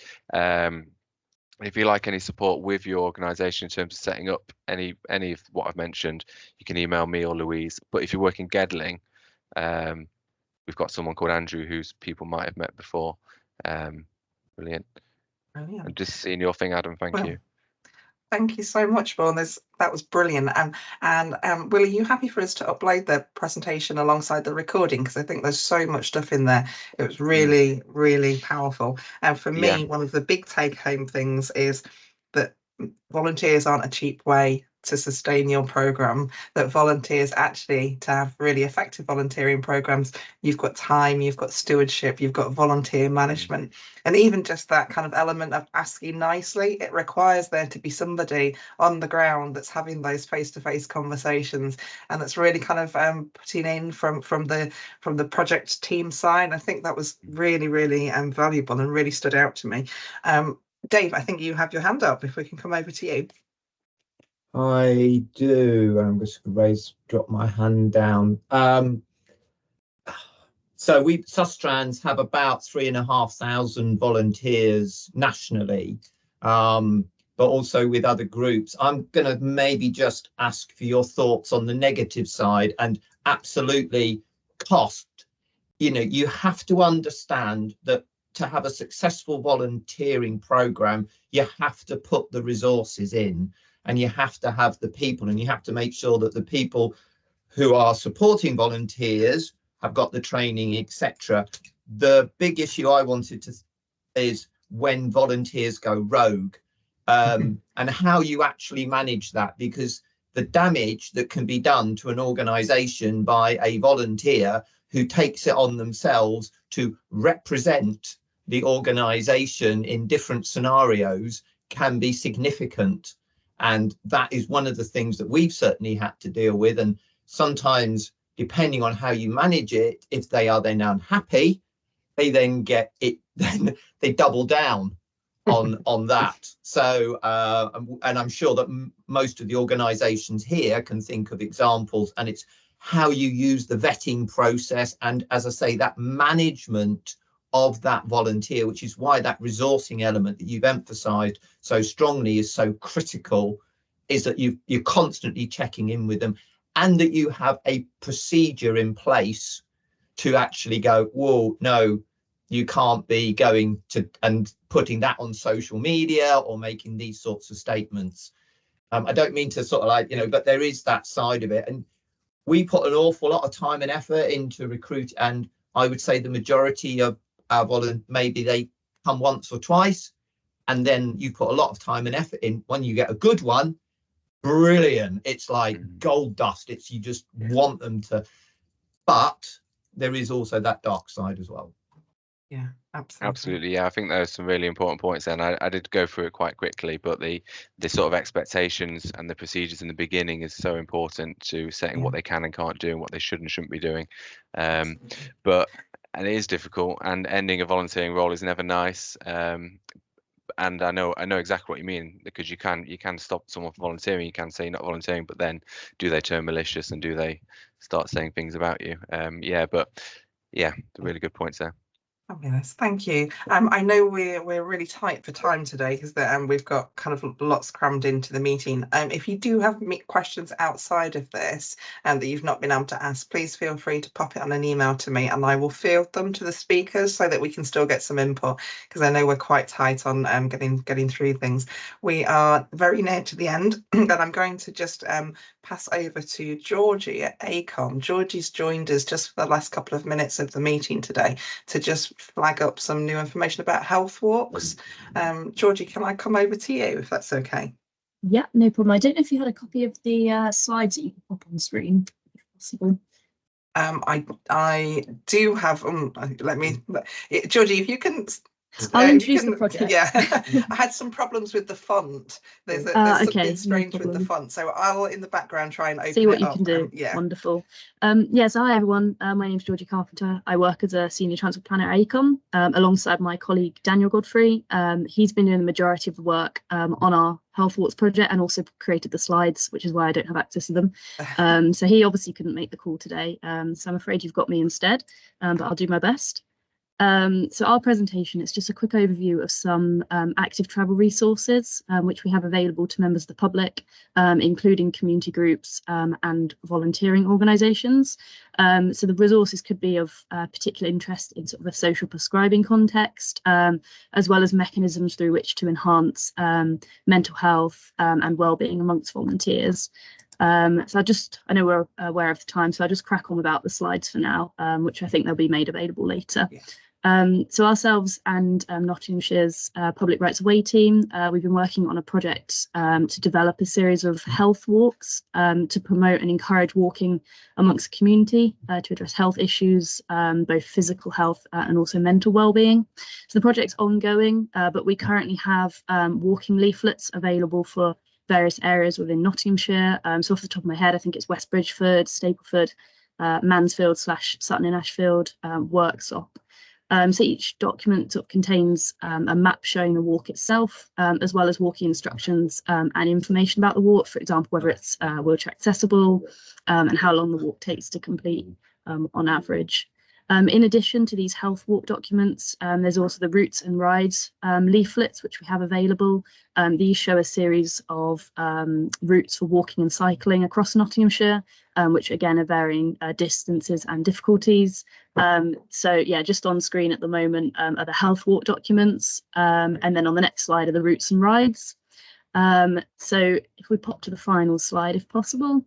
If you like any support with your organisation in terms of setting up any of what I've mentioned, you can email me or Louise. But if you work in Gedling, we've got someone called Andrew whose people might have met before. Brilliant. I'm just seeing your thing, Adam. Thank you. Thank you so much, Vaughan. That was brilliant. And Will, are you happy for us to upload the presentation alongside the recording? Because I think there's so much stuff in there. It was really powerful. And for me, one of the big take-home things is that volunteers aren't a cheap way to sustain your program, that volunteers actually, to have really effective volunteering programs, you've got time, you've got stewardship, you've got volunteer management, and even just that kind of element of asking nicely, it requires there to be somebody on the ground that's having those face-to-face conversations, and that's really kind of putting in from the project team side. I think that was really valuable and really stood out to me. Dave, I think you have your hand up, if we can come over to you. I do. I'm just going to drop my hand down. So we Sustrans have about 3,500 volunteers nationally, but also with other groups. I'm going to maybe just ask for your thoughts on the negative side, and absolutely cost. You have to understand that to have a successful volunteering program, you have to put the resources in, and you have to have the people, and you have to make sure that the people who are supporting volunteers have got the training, etc. The big issue I wanted to is when volunteers go rogue, and how you actually manage that, because the damage that can be done to an organization by a volunteer who takes it on themselves to represent the organization in different scenarios can be significant. And that is one of the things that we've certainly had to deal with. And sometimes, depending on how you manage it, if they are then unhappy, they then get it, then they double down on that. So, and I'm sure that most of the organizations here can think of examples, and it's how you use the vetting process. And as I say, that management of that volunteer, which is why that resourcing element that you've emphasized so strongly is so critical, is that you're constantly checking in with them, and that you have a procedure in place to actually go, whoa, no, you can't be going to and putting that on social media or making these sorts of statements. I don't mean to sort of like, but there is that side of it. And we put an awful lot of time and effort into recruit, and I would say the majority of our volunteers, maybe they come once or twice, and then you put a lot of time and effort in. When you get a good one, brilliant. It's like gold dust. You just want them to. but there is also that dark side as well. Yeah, absolutely. Absolutely, yeah. I think there's some really important points there, and I did go through it quite quickly, but the sort of expectations and the procedures in the beginning is so important to setting what they can and can't do and what they should and shouldn't be doing. But and it is difficult, and ending a volunteering role is never nice. And I know exactly what you mean, because you can stop someone from volunteering, you can say you're not volunteering, but then do they turn malicious and do they start saying things about you? But really good points there. Fabulous, thank you. I know we're really tight for time today because we've got kind of lots crammed into the meeting. If you do have questions outside of this and that you've not been able to ask, please feel free to pop it on an email to me, and I will field them to the speakers so that we can still get some input, because I know we're quite tight on getting through things. We are very near to the end, and I'm going to just pass over to Georgie at ACOM. Georgie's joined us just for the last couple of minutes of the meeting today to just flag up some new information about health walks. Georgie, can I come over to you if that's okay? Yeah, no problem. I don't know if you had a copy of the slides that you can pop on screen, if possible. I do have. Georgie, if you can. I'll introduce the project. Yeah, I had some problems with the font. There's something strange with the font, so I'll in the background try and open see what it you up. can do. Yeah, wonderful. So hi everyone. My name is Georgie Carpenter. I work as a senior transport planner at ACOM alongside my colleague Daniel Godfrey. He's been doing the majority of the work on our Health Walks project and also created the slides, which is why I don't have access to them. So he obviously couldn't make the call today. So I'm afraid you've got me instead, but I'll do my best. So our presentation is just a quick overview of some active travel resources which we have available to members of the public, including community groups and volunteering organisations. So the resources could be of particular interest in sort of a social prescribing context, as well as mechanisms through which to enhance mental health and wellbeing amongst volunteers. So I know we're aware of the time, so I'll just crack on without the slides for now, which I think they'll be made available later. Yeah. So ourselves and Nottinghamshire's Public Rights Away team, we've been working on a project to develop a series of health walks to promote and encourage walking amongst the community to address health issues, both physical health and also mental well-being. So the project's ongoing, but we currently have walking leaflets available for various areas within Nottinghamshire. So off the top of my head, I think it's West Bridgeford, Stapleford, Mansfield / Sutton and Ashfield, Worksop. So each document sort of contains a map showing the walk itself, as well as walking instructions and information about the walk, for example, whether it's wheelchair accessible and how long the walk takes to complete on average. In addition to these health walk documents, there's also the routes and rides leaflets, which we have available. These show a series of routes for walking and cycling across Nottinghamshire, which again are varying distances and difficulties. So yeah, just on screen at the moment are the health walk documents, and then on the next slide are the routes and rides. So if we pop to the final slide, if possible.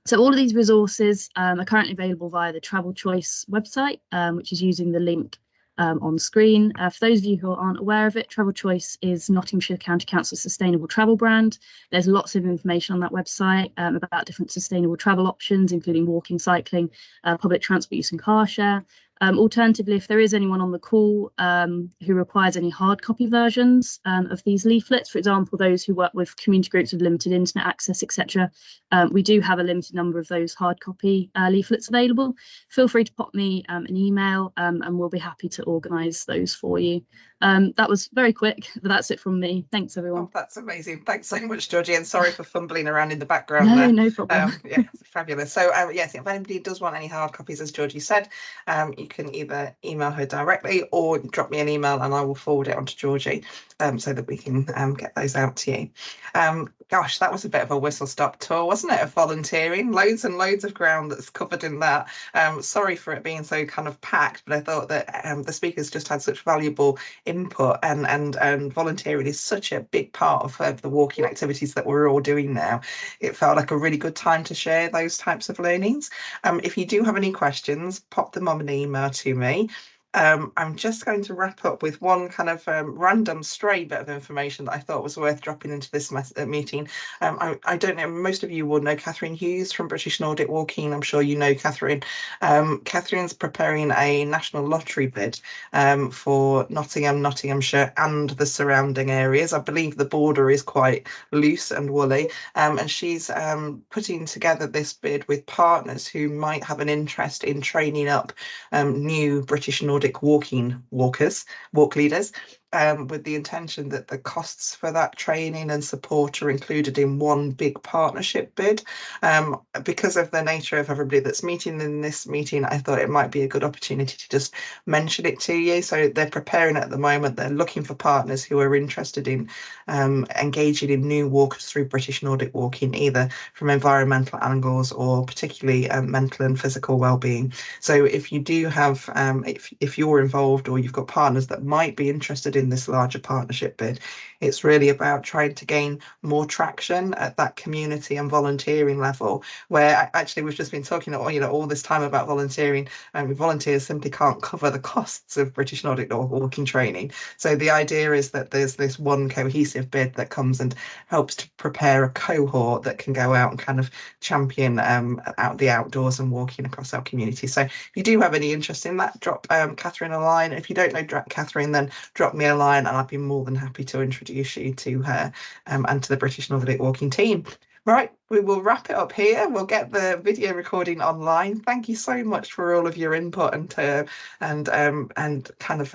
So all of these resources are currently available via the Travel Choice website, which is using the link on screen. For those of you who aren't aware of it, Travel Choice is Nottinghamshire County Council's sustainable travel brand. There's lots of information on that website about different sustainable travel options, including walking, cycling, public transport use and car share. Alternatively, if there is anyone on the call who requires any hard copy versions of these leaflets, for example, those who work with community groups with limited internet access, etc., we do have a limited number of those hard copy leaflets available. Feel free to pop me an email and we'll be happy to organise those for you. That was very quick, but that's it from me. Thanks, everyone. Oh, that's amazing. Thanks so much, Georgie, and sorry for fumbling around in the background there. No problem. Yeah, fabulous. So yes, if anybody does want any hard copies, as Georgie said, you can either email her directly or drop me an email and I will forward it on to Georgie so that we can get those out to you. Gosh, that was a bit of a whistle-stop tour, wasn't it, of volunteering? Loads and loads of ground that's covered in that. Sorry for it being so kind of packed, but I thought that the speakers just had such valuable input, and volunteering is such a big part of the walking activities that we're all doing now. It felt like a really good time to share those types of learnings. If you do have any questions, pop them on an email to me. I'm just going to wrap up with one kind of random stray bit of information that I thought was worth dropping into this meeting. I don't know, most of you will know Catherine Hughes from British Nordic Walking. I'm sure you know Catherine. Catherine's preparing a national lottery bid for Nottingham, Nottinghamshire and the surrounding areas. I believe the border is quite loose and woolly, and she's putting together this bid with partners who might have an interest in training up new British Nordic walk leaders, with the intention that the costs for that training and support are included in one big partnership bid. Because of the nature of everybody that's meeting in this meeting, I thought it might be a good opportunity to just mention it to you. So they're preparing at the moment, they're looking for partners who are interested in engaging in new walkers through British Nordic Walking, either from environmental angles or particularly mental and physical well-being. So if you do have, if you're involved or you've got partners that might be interested in this larger partnership bid, it's really about trying to gain more traction at that community and volunteering level, where actually we've just been talking all this time about volunteering, and volunteers simply can't cover the costs of British Nordic Walking training. So the idea is that there's this one cohesive bid that comes and helps to prepare a cohort that can go out and kind of champion out the outdoors and walking across our community. So if you do have any interest in that, drop Catherine a line. If you don't know Catherine, then drop me a line and I'd be more than happy to introduce you to her and to the British Nordic Walking team. Right, we will wrap it up here. We'll get the video recording online. Thank you so much for all of your input and kind of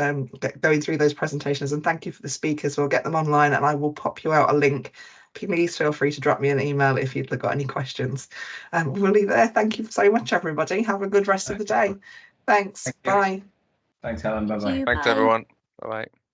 going through those presentations. And thank you for the speakers. We'll get them online and I will pop you out a link. Please feel free to drop me an email if you've got any questions. We'll leave there. Thank you so much, everybody. Have a good rest of the day. Thanks. Bye. Thanks, Helen. Bye-bye. Thanks, everyone. Bye-bye.